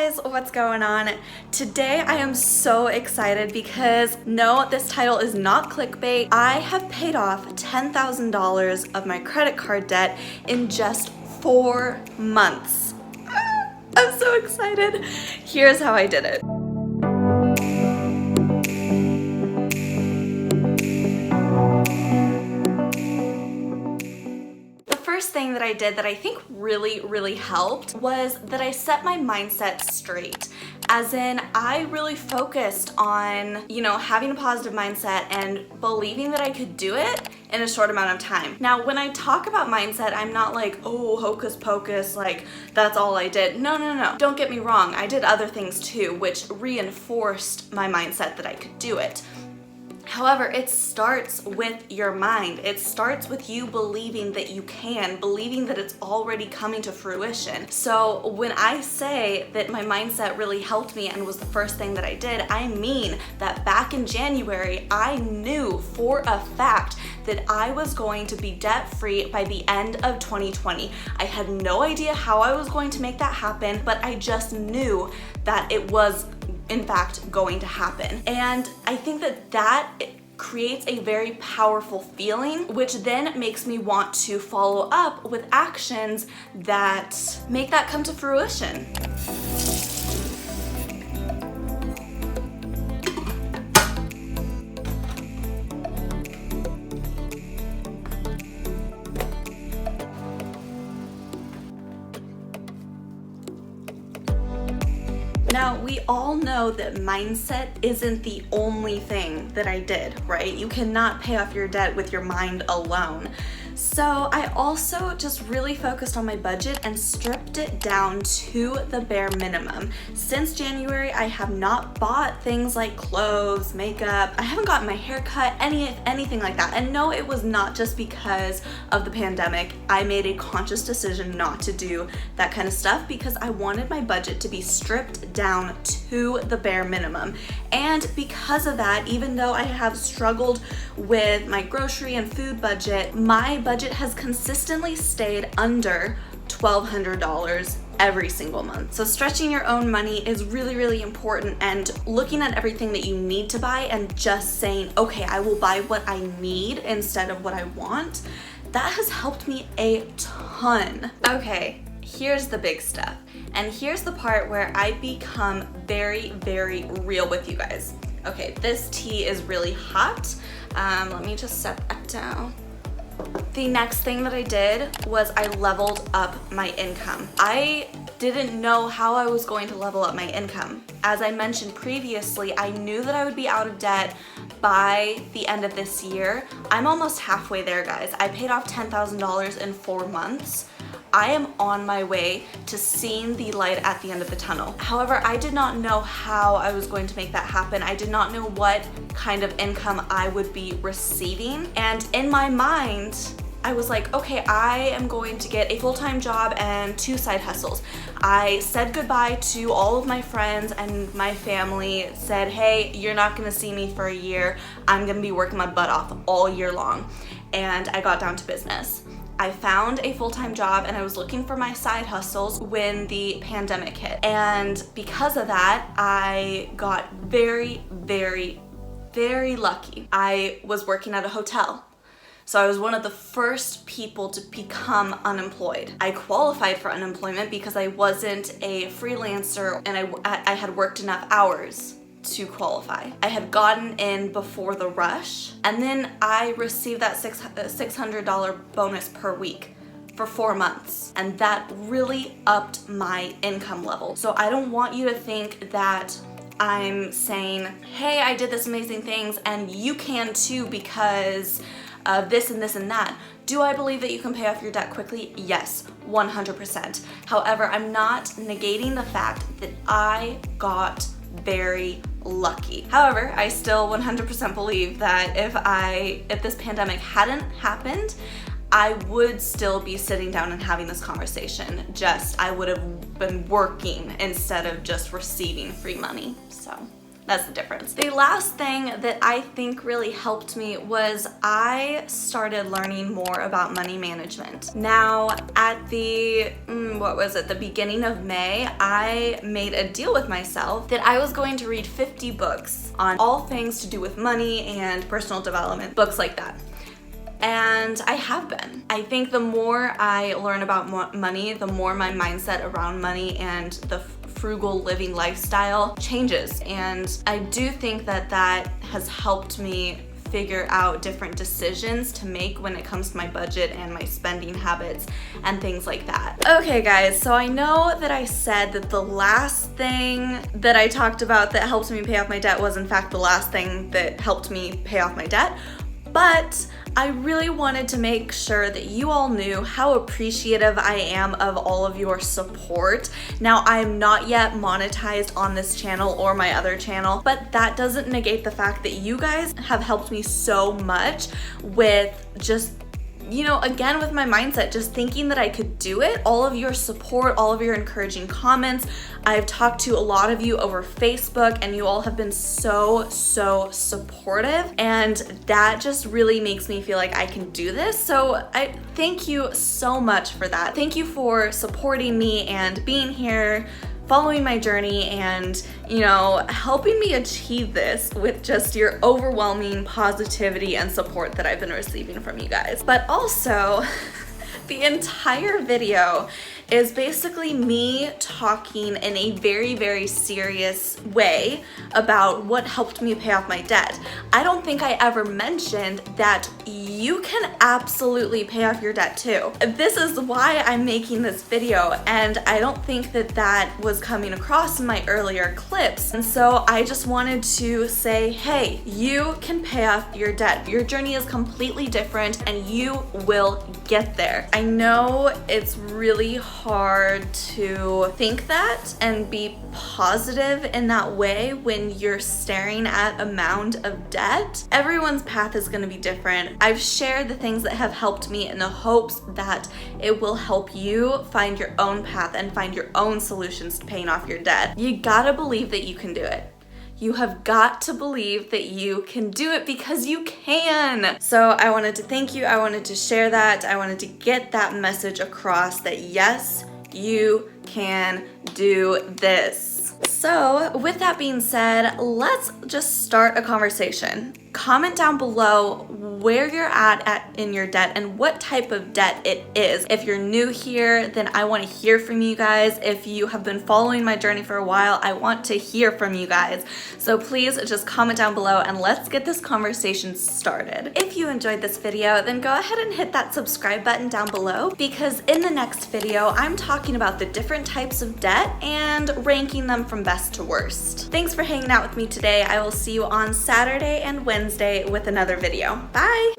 guys, what's going on? Today I am so excited because no, this title is not clickbait. I have paid off $10,000 of my credit card debt in just 4 months. I'm so excited. Here's how I did it. Thing that I did that I think really helped was that I set my mindset straight. As in, I really focused on, having a positive mindset and believing that I could do it in a short amount of time. Now, when I talk about mindset, I'm not like, oh, hocus pocus, like that's all I did. No. Don't get me wrong. I did other things too, which reinforced my mindset that I could do it. However, it starts with your mind. It starts with you believing that you can, believing that it's already coming to fruition. So when I say that my mindset really helped me and was the first thing that I did, I mean that back in January, I knew for a fact that I was going to be debt-free by the end of 2020. I had no idea how I was going to make that happen, but I just knew that it was in fact going to happen. And I think that creates a very powerful feeling, which then makes me want to follow up with actions that make that come to fruition. Now, we all know that mindset isn't the only thing that I did, right? You cannot pay off your debt with your mind alone. So I also just really focused on my budget and stripped it down to the bare minimum. Since January, I have not bought things like clothes, makeup. I haven't gotten my hair cut, anything like that. And no, it was not just because of the pandemic. I made a conscious decision not to do that kind of stuff because I wanted my budget to be stripped down to the bare minimum. And because of that, even though I have struggled with my grocery and food budget, my budget has consistently stayed under $1,200 every single month. So stretching your own money is really important, and looking at everything that you need to buy and just saying, okay, I will buy what I need instead of what I want, that has helped me a ton. Okay, here's the big stuff. And here's the part where I become very real with you guys. Okay, this tea is really hot. Let me just set that down. The next thing that I did was I leveled up my income. I didn't know how I was going to level up my income. As I mentioned previously, I knew that I would be out of debt by the end of this year. I'm almost halfway there, guys. I paid off $10,000 in 4 months. I am on my way to seeing the light at the end of the tunnel. However, I did not know how I was going to make that happen. I did not know what kind of income I would be receiving. And in my mind, I was like, okay, I am going to get a full-time job and 2 side hustles. I said goodbye to all of my friends and my family, said, hey, you're not gonna see me for a year. I'm gonna be working my butt off all year long. And I got down to business. I found a full-time job and I was looking for my side hustles when the pandemic hit. And because of that, I got very lucky. I was working at a hotel. So I was one of the first people to become unemployed. I qualified for unemployment because I wasn't a freelancer and I had worked enough hours to qualify. I had gotten in before the rush, and then I received that $600 bonus per week for 4 months, and that really upped my income level. So I don't want you to think that I'm saying, hey, I did this amazing things and you can too because of this and this and that. Do I believe that you can pay off your debt quickly? Yes, 100%. However, I'm not negating the fact that I got very lucky. However, I still 100% believe that if this pandemic hadn't happened, I would still be sitting down and having this conversation. Just I would have been working instead of just receiving free money. So That's the difference. The last thing that I think really helped me was I started learning more about money management. Now, at the, the beginning of May, I made a deal with myself that I was going to read 50 books on all things to do with money and personal development, books like that. And I have been. I think the more I learn about money, the more my mindset around money and the frugal living lifestyle changes. And I do think that that has helped me figure out different decisions to make when it comes to my budget and my spending habits and things like that. Okay guys, so I know that I said that the last thing that I talked about that helped me pay off my debt was in fact the last thing that helped me pay off my debt, but I really wanted to make sure that you all knew how appreciative I am of all of your support. Now, I am not yet monetized on this channel or my other channel, but that doesn't negate the fact that you guys have helped me so much with just, you know, again, with my mindset, just thinking that I could do it. All of your support, all of your encouraging comments. I've talked to a lot of you over Facebook and you all have been so supportive, and that just really makes me feel like I can do this. So I thank you so much for that. Thank you for supporting me and being here, following my journey, and, you know, helping me achieve this with just your overwhelming positivity and support that I've been receiving from you guys. But also, the entire video is basically me talking in a very serious way about what helped me pay off my debt. I don't think I ever mentioned that you can absolutely pay off your debt too. This is why I'm making this video, and I don't think that that was coming across in my earlier clips. And so I just wanted to say, hey, you can pay off your debt. Your journey is completely different and you will get there. I know it's really hard to think that and be positive in that way when you're staring at a mound of debt. Everyone's path is going to be different. I've shared the things that have helped me in the hopes that it will help you find your own path and find your own solutions to paying off your debt. You gotta believe that you can do it. You have got to believe that you can do it, because you can. So I wanted to thank you. I wanted to share that. I wanted to get that message across that yes, you can do this. So with that being said, let's just start a conversation. Comment down below where you're at in your debt and what type of debt it is. If you're new here, then I want to hear from you guys. If you have been following my journey for a while, I want to hear from you guys. So please just comment down below and let's get this conversation started. If you enjoyed this video, then go ahead and hit that subscribe button down below, because in the next video, I'm talking about the different types of debt and ranking them from best to worst. Thanks for hanging out with me today. I will see you on Saturday and Wednesday with another video. Bye!